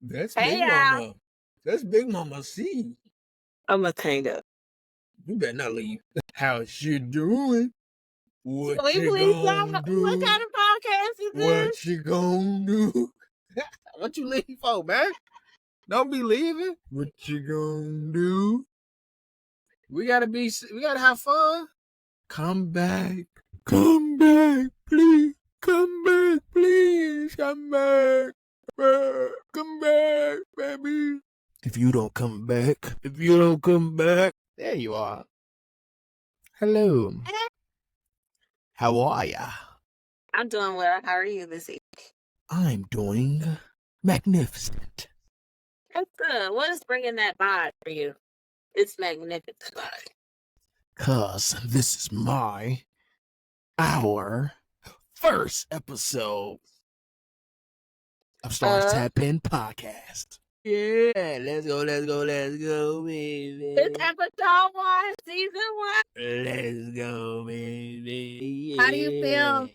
That's Hey, Big y'all. Mama. That's Big Mama C. I'm gonna hang up. You better not leave. How's you doing? What Can we you please gonna stop? do? What kind of podcast is this? What you gonna do? What you leaving for, man? Don't be leaving. What you gonna do? We gotta have fun. Come back. Come back, please. Come back, please. Come back. Come back, baby. If you don't come back, there you are. Hello. How are ya? I'm doing well. How are you this week? I'm doing magnificent. That's good. What is bringing that vibe for you? It's magnificent. 'Cause this is our first episode of Starz Tadpin Podcast. Yeah, let's go, baby. It's episode 1, season 1. Let's go, baby. How do you feel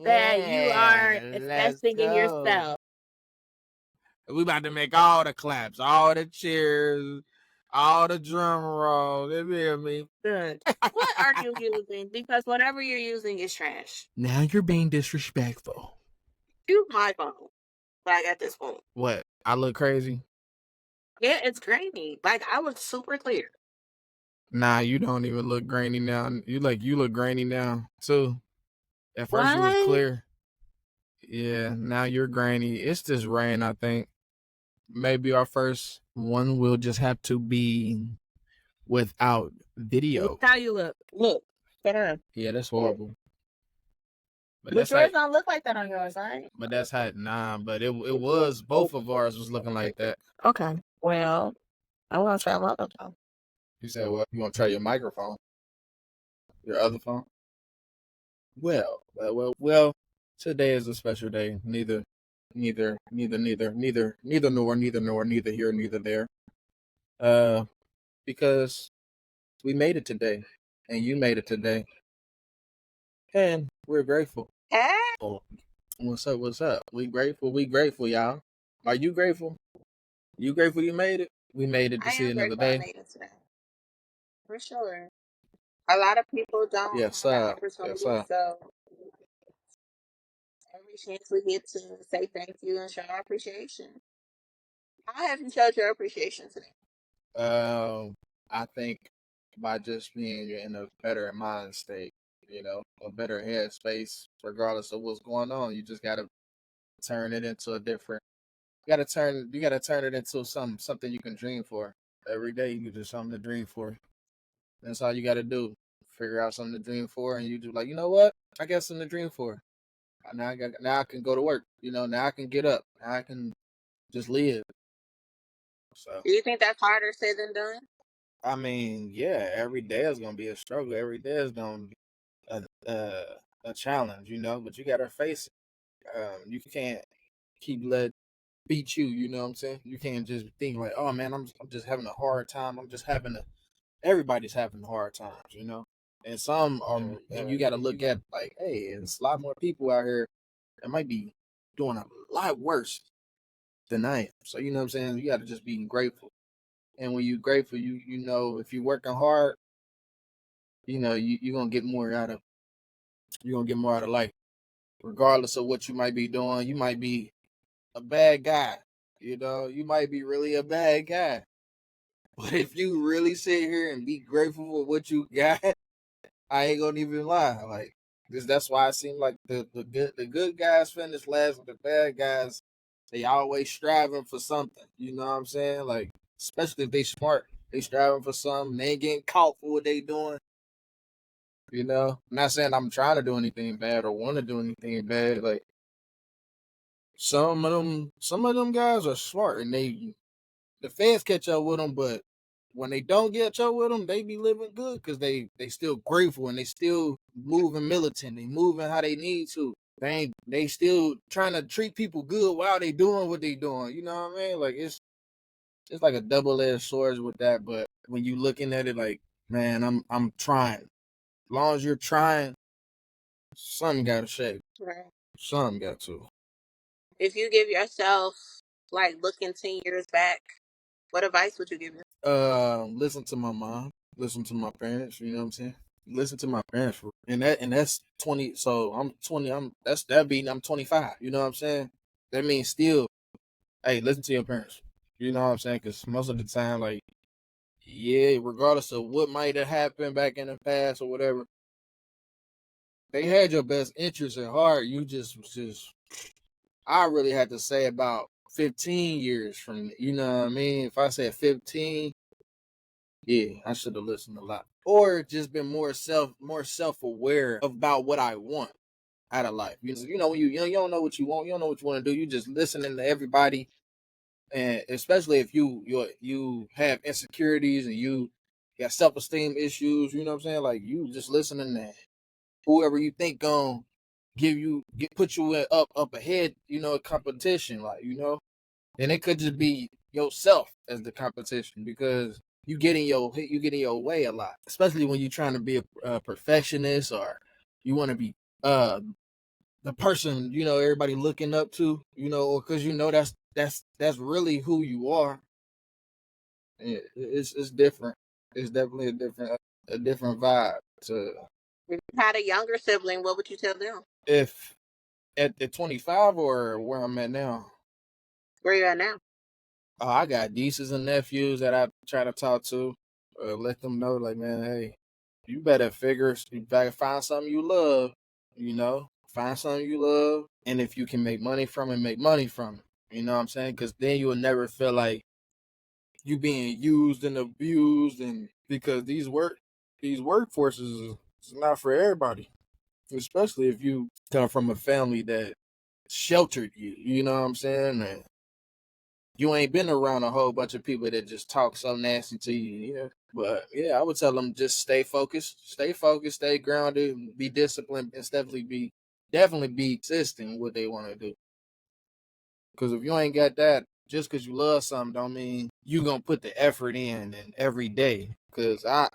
that you are investing in yourself? We about to make all the claps, all the cheers, all the drum rolls. You hear me? Good. What are you using? Because whatever you're using is trash. Now you're being disrespectful. Use my phone. Like at this point. What? I look crazy? Yeah, it's grainy. Like I was super clear. Nah, you don't even look grainy now. You look grainy now too. At first you was clear. Yeah, now you're grainy. It's just rain, I think. Maybe our first one will just have to be without video. Look how you look. Look. Yeah, that's horrible. But yours don't look like that on yours, right? But that's how but it was, both of ours was looking like that. Okay. Well, I want to try my other phone. You said what? You want to try your microphone? Your other phone? Well, today is a special day. Neither here, neither there. Because we made it today, and you made it today, and we're grateful. Hey. Oh, what's up? We grateful, y'all. Are you grateful? You grateful you made it? We made it to see another day. I made it today. For sure. A lot of people don't have that opportunity, so every chance we get to say thank you and show our appreciation. How have you showed your appreciation today? I think by just being in a better mind state, a better headspace, regardless of what's going on. You just gotta turn it into a different. You gotta turn it into something you can dream for. Every day you do something to dream for. That's all you gotta do. Figure out something to dream for, and you do like, you know what? I got something to dream for. Now I can go to work. Now I can get up. Now I can just live. So. Do you think that's harder said than done? I mean, yeah. Every day is gonna be a struggle. Every day is gonna be a challenge, but you gotta face it. You can't keep let beat you. You know what I'm saying? You can't just think like, oh man, I'm just having a hard time. Everybody's having hard times, and some and you got to look at like, hey, there's a lot more people out here that might be doing a lot worse than I am. So you know what I'm saying? You got to just be grateful. And when you're grateful, you know if you're working hard, you're gonna get more out of life, regardless of what you might be doing. You might be a bad guy, you might be really a bad guy. But if you really sit here and be grateful for what you got, I ain't gonna even lie. Like that's why it seems like the good guys finish last, the bad guys, they always striving for something. You know what I'm saying? Like, especially if they smart, they striving for something. They ain't getting caught for what they doing. I'm not saying I'm trying to do anything bad or want to do anything bad. Like some of them guys are smart, and the fans catch up with them, but when they don't get up with them, they be living good because they still grateful and they still moving militant. They moving how they need to. They still trying to treat people good while they doing what they doing. You know what I mean? Like it's like a double-edged sword with that. But when you looking at it, like, man, I'm trying. As long as you're trying, something got to shake. Right. Something got to. If you give yourself Like looking 10 years back, what advice would you give them? Listen to my mom, listen to my parents, you know what I'm saying? Listen to my parents, and that's 20. So I'm 20. I'm 25. You know what I'm saying? That means still, hey, listen to your parents. You know what I'm saying? Because most of the time, like, yeah, regardless of what might have happened back in the past or whatever, they had your best interest at heart. You just, I really had to say about 15 years from, you know what I mean? If I said 15, yeah, I should have listened a lot, or just been more self aware about what I want out of life. When you don't know what you want, you don't know what you want to do. You just listening to everybody, and especially if you have insecurities and you got self esteem issues. You know what I'm saying? Like, you just listening to whoever you think gonna put you up ahead. Competition, like, and it could just be yourself as the competition, because you get in your way a lot, especially when you're trying to be a perfectionist, or you want to be uh the person everybody looking up to, or because that's really who you are. It's different. It's definitely a different vibe to If you had a younger sibling, what would you tell them? if at the 25 or where I'm at now. Where you at now? Oh, I got nieces and nephews that I try to talk to, let them know, like, man, hey, you better find something you love, find something you love, and if you can make money from it, make money from it. You know what I'm saying? Because then you will never feel like you being used and abused, and because these workforces is not for everybody, especially if you come from a family that sheltered you. You know what I'm saying? And you ain't been around a whole bunch of people that just talk so nasty to you. But yeah, I would tell them just stay focused, stay grounded, be disciplined, and definitely be consistent in what they want to do. Because if you ain't got that, just because you love something, don't mean you gonna put the effort in and every day. Because I'm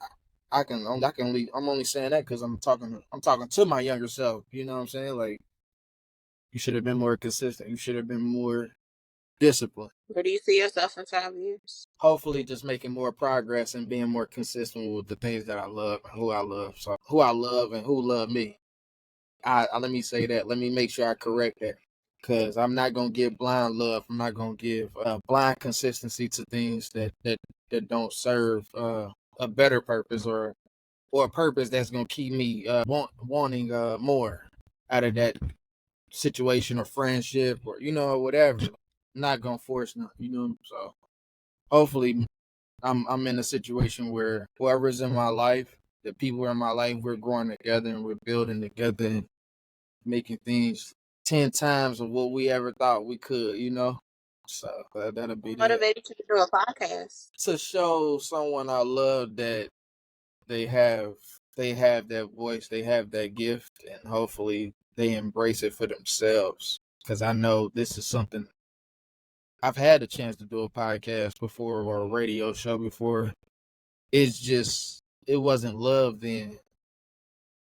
only saying that because I'm talking to my younger self. You know what I'm saying? Like, you should have been more consistent. You should have been more disciplined. Where do you see yourself in 5 years? Hopefully, just making more progress and being more consistent with the things that I love and who I love. So who I love and who love me. Let me say that. Let me make sure I correct that, because I'm not gonna give blind love. I'm not gonna give blind consistency to things that don't serve a better purpose, or a purpose that's gonna keep me wanting more out of that situation or friendship, or whatever. I'm not gonna force nothing. So hopefully I'm in a situation where whoever's in my life, the people in my life, we're growing together and we're building together and making things 10 times of what we ever thought we could. So that'll be What that. motivated you to do a podcast? To show someone I love that they have they have that voice, they have that gift, and hopefully they embrace it for themselves. Because I know this is something I've had a chance to do a podcast before or a radio show before. It wasn't love then.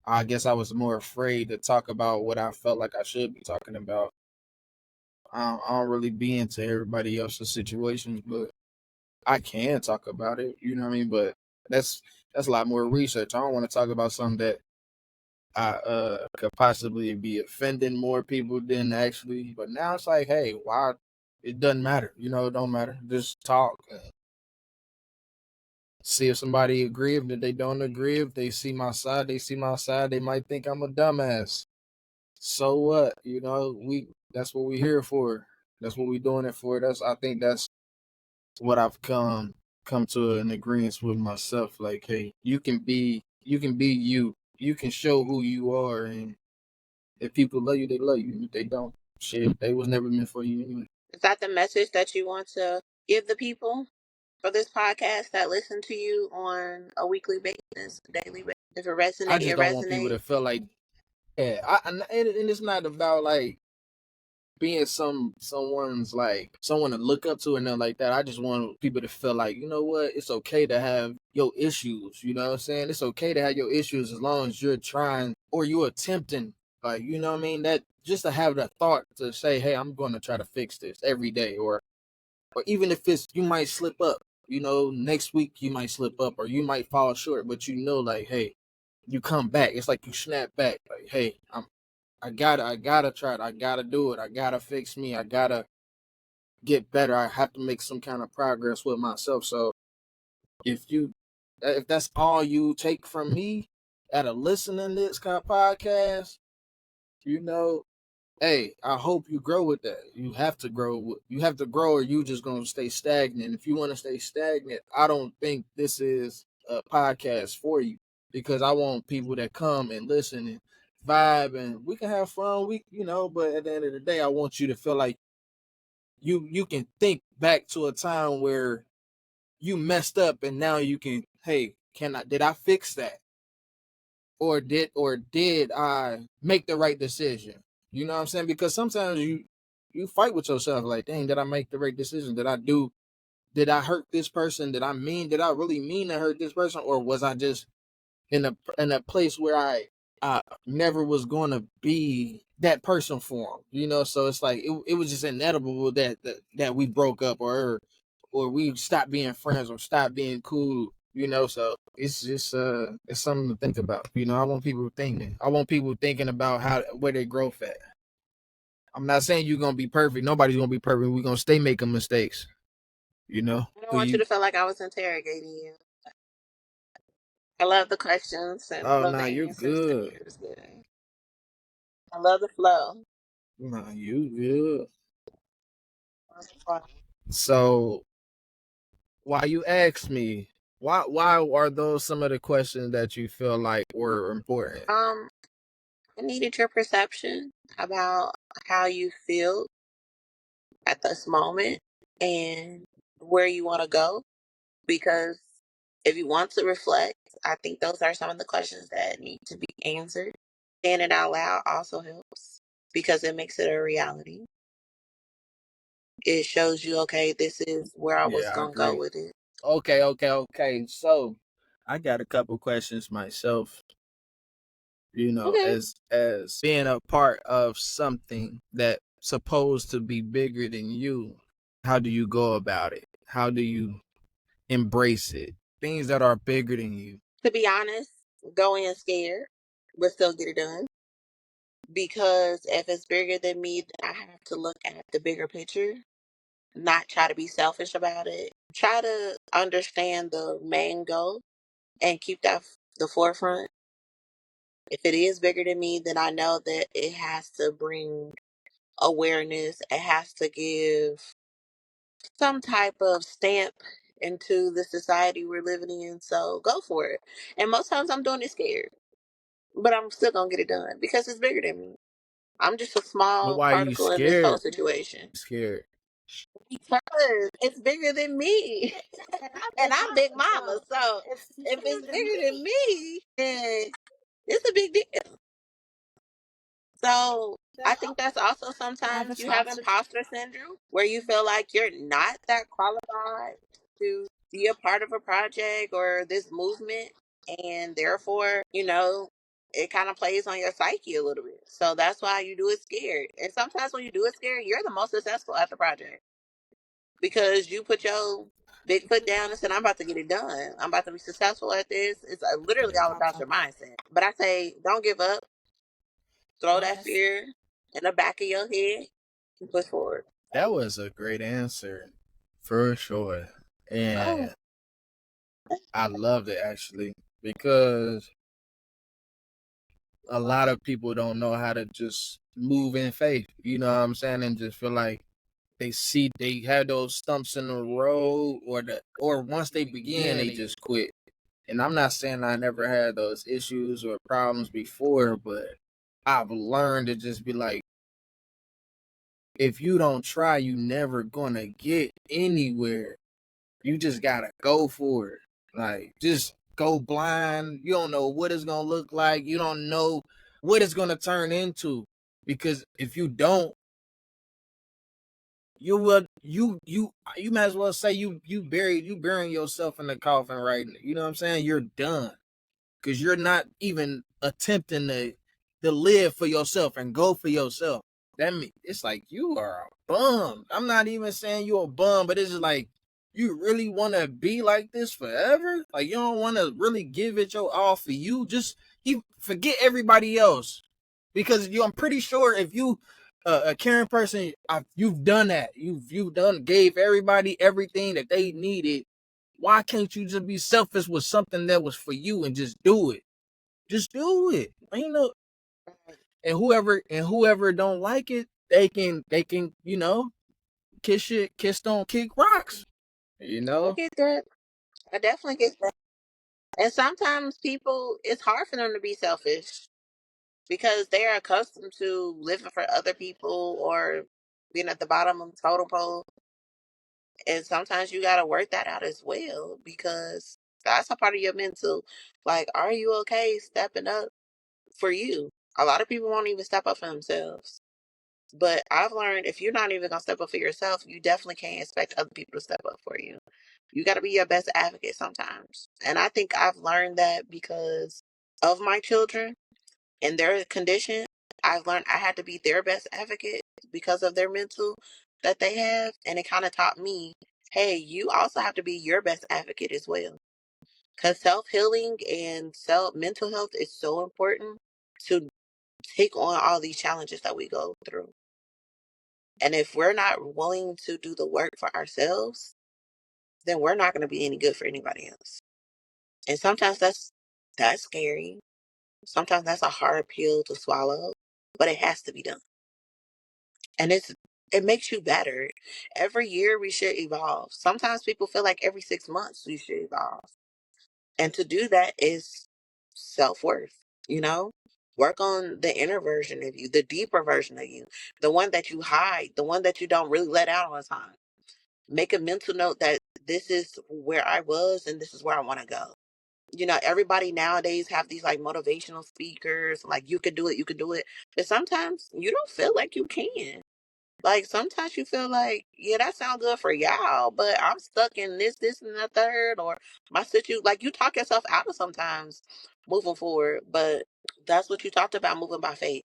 I guess I was more afraid to talk about what I felt like I should be talking about. I don't really be into everybody else's situations, but I can talk about it. You know what I mean? But that's a lot more research. I don't want to talk about something that I could possibly be offending more people than actually. But now it's like, hey, why? It doesn't matter. It don't matter. Just talk. See if somebody agree. If they don't agree, if they see my side, they see my side. They might think I'm a dumbass. So what? That's what we here for. That's what we doing it for. I think that's what I've come to an agreement with myself. Like, hey, you can be you. You can show who you are, and if people love you, they love you. If they don't, shit, they was never meant for you anyway. Is that the message that you want to give the people for this podcast that listen to you on a weekly basis, daily basis? If it I resonate, just it don't want people resonate. to feel like, yeah. And it's not about like being someone to look up to and nothing like that. I just want people to feel like, you know what, it's okay to have your issues. You know what I'm saying? It's okay to have your issues as long as you're trying or you're attempting. Like, you know what I mean? That just to have that thought to say, hey, I'm going to try to fix this every day, or or even if it's you might slip up, next week you might slip up or you might fall short, but like, hey, you come back. It's like you snap back. Like, hey, I gotta try it. I gotta do it. I gotta fix me. I gotta get better. I have to make some kind of progress with myself. So if that's all you take from me at a listening to this kind of podcast, hey, I hope you grow with that. You have to grow. You have to grow, or you just gonna stay stagnant. If you want to stay stagnant, I don't think this is a podcast for you because I want people that come and listen and vibe, and we can have fun. But at the end of the day, I want you to feel like you can think back to a time where you messed up, and now you can, hey, did I fix that? Or did I make the right decision? You know what I'm saying? Because sometimes you fight with yourself like, dang, did I make the right decision? Did I hurt this person? Did I really mean to hurt this person? Or was I just in a place where I never was going to be that person for him? So it's like it was just inevitable that we broke up or we stopped being friends or stopped being cool. So it's just it's something to think about. I want people thinking. I want people thinking about where they growth at. I'm not saying you're gonna be perfect. Nobody's gonna be perfect. We're gonna stay making mistakes. I don't want you to feel like I was interrogating you. I love the questions and I Oh, love nah, the you're answers. good. It was good. I love the flow. Nah, you good. So why you ask me? Why are those some of the questions that you feel like were important? I needed your perception about how you feel at this moment and where you want to go. Because if you want to reflect, I think those are some of the questions that need to be answered. Saying it out loud also helps because it makes it a reality. It shows you, okay, this is where I was Yeah, I going to go agree. with it. Okay. So I got a couple questions myself. Okay. As being a part of something that's supposed to be bigger than you, how do you go about it? How do you embrace it? Things that are bigger than you. To be honest, go in scared, but still get it done. Because if it's bigger than me, then I have to look at the bigger picture, not try to be selfish about it. Try to understand the main goal and keep that the forefront. If it is bigger than me, then I know that it has to bring awareness. It has to give some type of stamp into the society we're living in. So go for it. And most times I'm doing it scared, but I'm still going to get it done because it's bigger than me. I'm just a But small why are you particle in this whole scared? situation. Scared. Because it's bigger than me. And I'm Big Mama. So if it's bigger than me, then it's a big deal. So I think that's also sometimes you have imposter syndrome where you feel like you're not that qualified to be a part of a project or this movement. And therefore, it kind of plays on your psyche a little bit. So that's why you do it scared. And sometimes when you do it scared, you're the most successful at the project because you put your big foot down and said, I'm about to get it done. I'm about to be successful at this. It's literally all about your mindset. But I say, don't give up. Throw that fear in the back of your head and push forward. That was a great answer, for sure. Oh, And I loved it actually because a lot of people don't know how to just move in faith. You know what I'm saying? And just feel like they have those stumps in the road or once they begin they just quit. And I'm not saying I never had those issues or problems before, but I've learned to just be like, if you don't try, you never gonna get anywhere. You just gotta go for it. Like, just go blind. You don't know what it's gonna look like. You don't know what it's gonna turn into. Because if you don't, you might as well say you burying yourself in the coffin right now. You know what I'm saying? You're done. Because you're not even attempting to live for yourself and go for yourself. it's like you are a bum. I'm not even saying you're a bum, but it's just like you really want to be like this forever. Like you don't want to really give it your all for you. Just you forget everybody else because I'm pretty sure if you a caring person, you've done that. You've done gave everybody everything that they needed. Why can't you just be selfish with something that was for you and just do it? Just do it. Ain't no and whoever don't like it, they can kiss don't kick rocks. I get that. I definitely get that. And sometimes people, it's hard for them to be selfish because they're accustomed to living for other people or being at the bottom of the totem pole. And sometimes you got to work that out as well because that's a part of your mental. Like, are you okay stepping up for you? A lot of people won't even step up for themselves. But I've learned if you're not even going to step up for yourself, you definitely can't expect other people to step up for you. You got to be your best advocate sometimes. And I think I've learned that because of my children and their condition. I've learned I had to be their best advocate because of their mental that they have. And it kind of taught me, hey, you also have to be your best advocate as well. Because self healing and self mental health is so important to take on all these challenges that we go through. And if we're not willing to do the work for ourselves, then we're not going to be any good for anybody else. And sometimes that's scary. Sometimes that's a hard pill to swallow, but it has to be done. And it makes you better. Every year we should evolve. Sometimes people feel like every 6 months we should evolve. And to do that is self-worth, you know? Work on the inner version of you, the deeper version of you, the one that you hide, the one that you don't really let out all the time. Make a mental note that this is where I was and this is where I want to go. Everybody nowadays have these like motivational speakers, like you can do it, you can do it. But sometimes you don't feel like you can. Like sometimes you feel like, yeah, that sounds good for y'all, but I'm stuck in this, and the third, or my situ. Like you talk yourself out of sometimes moving forward, but that's what you talked about, moving by faith.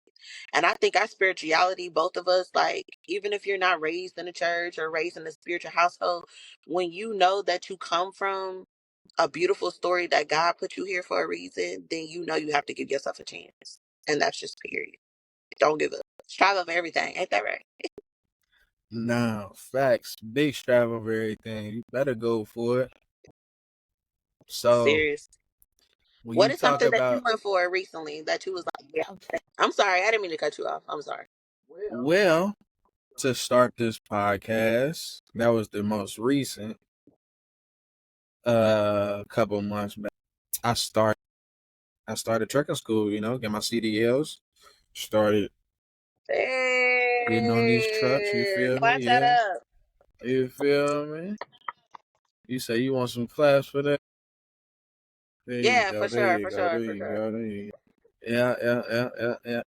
And I think our spirituality, both of us, like even if you're not raised in a church or raised in a spiritual household, when you know that you come from a beautiful story that God put you here for a reason, then you know you have to give yourself a chance, and that's just period. Don't give up. Strive over everything, ain't that right? No, facts. Big strive over everything. You better go for it. So Serious. when What you is talk something that you about went for recently that you was like, yeah, okay. I'm sorry, I didn't mean to cut you off. I'm sorry. well, to start this podcast, that was the most recent couple months back. I started trucking school, get my CDLs, started getting on these trucks, you Hey, feel me? watch that Yeah. up. You feel me? You say you want some claps for that? There you Yeah, go. for There sure, you for go. sure, There for you sure. go. There you go. Yeah, yeah, yeah, yeah, yeah.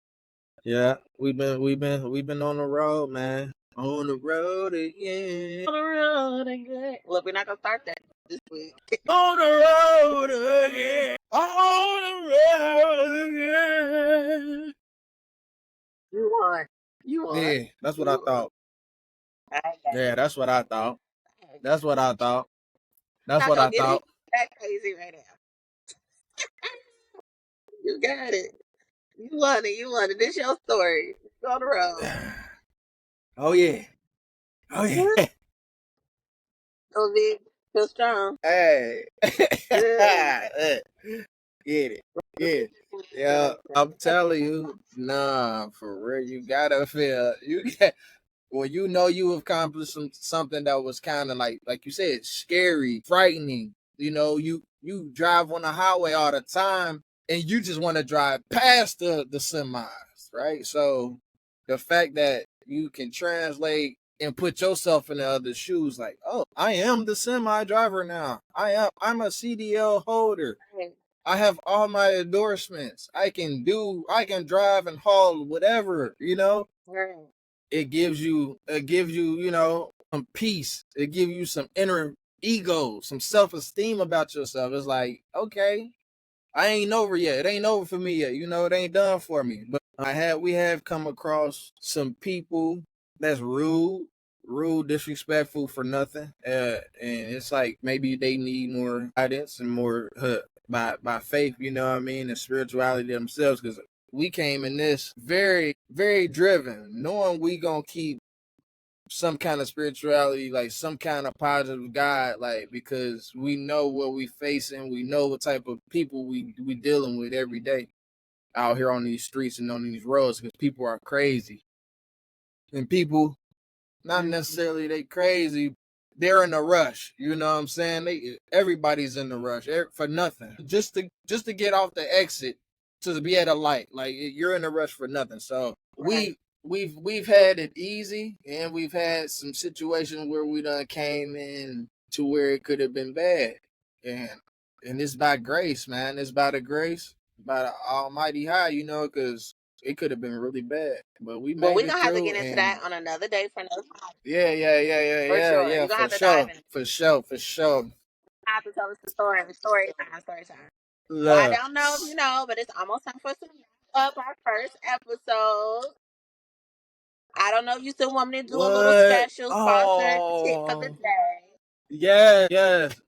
Yeah. We've been on the road, man. On the road again. On the road again. Look, we're not gonna start that this week. On the road again. On the road again. You won. You won. Yeah, that's what I You won. thought. I got Yeah, it. that's what I thought. I got That's what I thought. I'm That's not what gonna I get it thought. that crazy right now. You got it. You won it. You won it. This your story. Go on the road. Oh yeah. Oh yeah. Go big. Feel strong. Hey. Yeah. Get it. Get it. Yeah, I'm telling you, nah, for real, you gotta feel when you know you accomplished something that was kind of like you said, scary, frightening. You drive on the highway all the time, and you just want to drive past the semis, right? So the fact that you can translate and put yourself in the other shoes, like, oh, I am the semi driver now. I'm a CDL holder. Right. I have all my endorsements. I can drive and haul whatever. Right. It gives you some peace. It gives you some inner ego, some self-esteem about yourself. It's like, okay, I ain't over yet. It ain't over for me yet. It ain't done for me. But We have come across some people that's rude, disrespectful for nothing. And it's like maybe they need more guidance and more by faith, you know what I mean, and spirituality themselves. Because we came in this very, very driven, knowing we gonna keep some kind of spirituality, like some kind of positive God, like because we know what we facing, we know what type of people we dealing with every day out here on these streets and on these roads, because people are crazy. And people, not necessarily they crazy, they're in a rush. You know what I'm saying? Everybody's in the rush for nothing. Just to get off the exit to be at a light. Like you're in a rush for nothing. So Right. we've had it easy, and we've had some situations where we done came in to where it could have been bad. And it's by grace, man. It's by the grace, by the Almighty High, you know, because it could have been really bad, but we Well, made we're it gonna have to through. get into And that on another day for another time. For sure. yeah, You're gonna for have to dive sure, in. for sure, for sure. I have to tell us the story. Story time. Story time. Well, I Look, don't know if you know, but it's almost time for us to wrap up our first episode. I don't know if you still want me to do a little what? special sponsored tip for the Oh, day. yes, yes.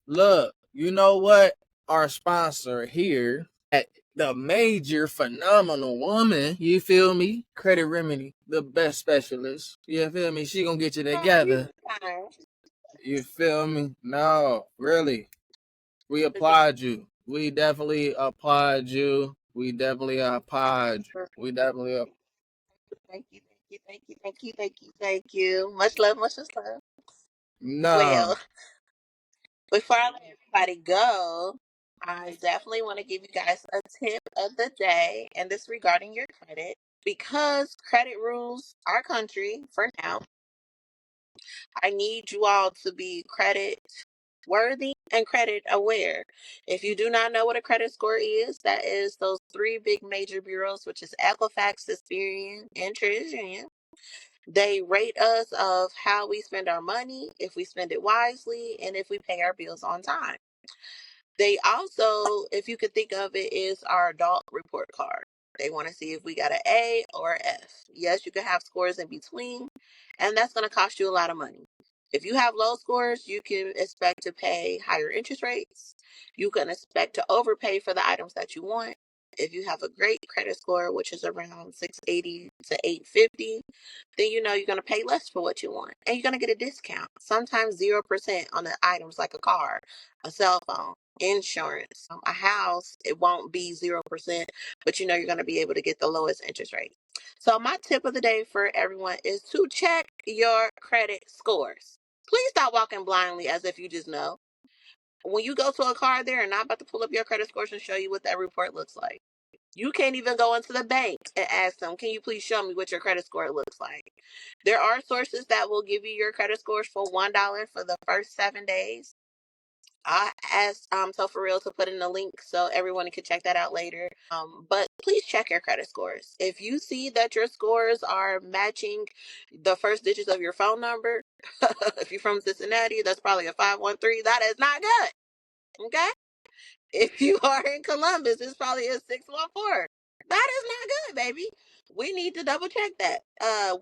Look, you know what? Our sponsor here at the major phenomenal woman, you feel me? Credit Remedy, the best specialist. You feel me? She gonna get you Oh, you together. fine. You feel me? No, really. We applaud you. We definitely applaud you. We definitely applaud you. We definitely Thank you, thank you, thank you, thank you, thank you, thank you. Much love, much love. no. Well, before I let everybody go, I definitely want to give you guys a tip of the day, and this regarding your credit. Because credit rules our country for now, I need you all to be credit worthy and credit aware. If you do not know what a credit score is, that is those three big major bureaus, which is Equifax, Experian, and TransUnion. They rate us of how we spend our money, if we spend it wisely, and if we pay our bills on time. They also, if you could think of it, is our adult report card. They want to see if we got an A or F. Yes, you can have scores in between, and that's going to cost you a lot of money. If you have low scores, you can expect to pay higher interest rates. You can expect to overpay for the items that you want. If you have a great credit score, which is around 680 to 850, then you know you're going to pay less for what you want. And you're going to get a discount. Sometimes 0% on the items like a car, a cell phone, insurance, a house. It won't be 0%, but you know you're going to be able to get the lowest interest rate. So my tip of the day for everyone is to check your credit scores. Please stop walking blindly as if you just know. When you go to a car, they're not about to pull up your credit scores and show you what that report looks like. You can't even go into the bank and ask them, can you please show me what your credit score looks like? There are sources that will give you your credit scores for $1 for the first 7 days. I asked So for real to put in a link so everyone can check that out later. But please check your credit scores. If you see that your scores are matching the first digits of your phone number, if you're from Cincinnati, that's probably a 513. That is not good. Okay? If you are in Columbus, it's probably a 614. That is not good, baby. We need to double check that.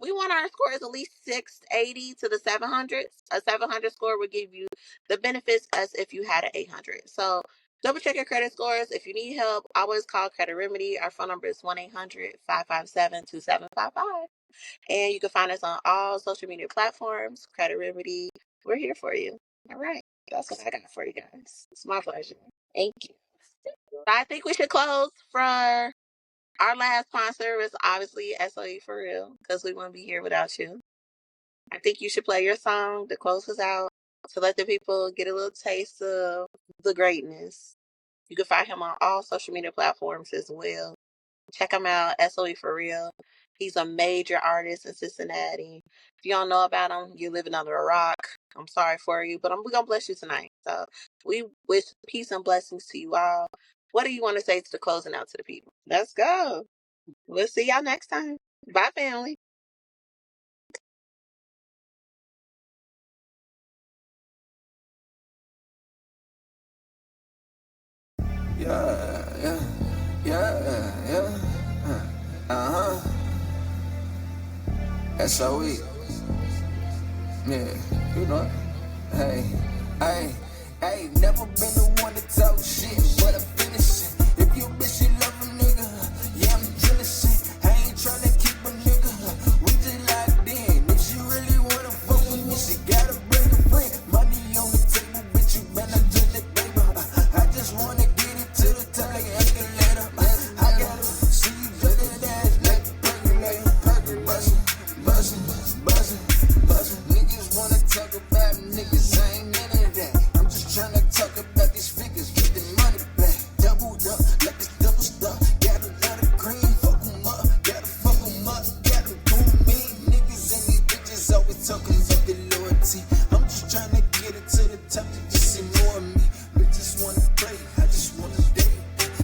We want our scores at least 680 to the 700s. A 700 score would give you the benefits as if you had an 800. So double check your credit scores. If you need help, always call Credit Remedy. Our phone number is 1-800-557-2755. And you can find us on all social media platforms. Credit Remedy. We're here for you. All right. That's what I got for you guys. It's my pleasure. Thank you. I think we should close for our last sponsor is obviously SOE for real because we wouldn't be here without you. I think you should play your song to close us out to let the people get a little taste of the greatness. You can find him on all social media platforms as well. Check him out, SOE for real. He's a major artist in Cincinnati. If you don't know about him, you're living under a rock. I'm sorry for you, but we're going to bless you tonight. So we wish peace and blessings to you all. What do you want to say to the closing out to the people? Let's go. We'll see y'all next time. Bye, family. Yeah, yeah, yeah, yeah. SOE. Yeah, you know it. Hey, I ain't never been the one to talk shit, but I finish it. If you bitch, you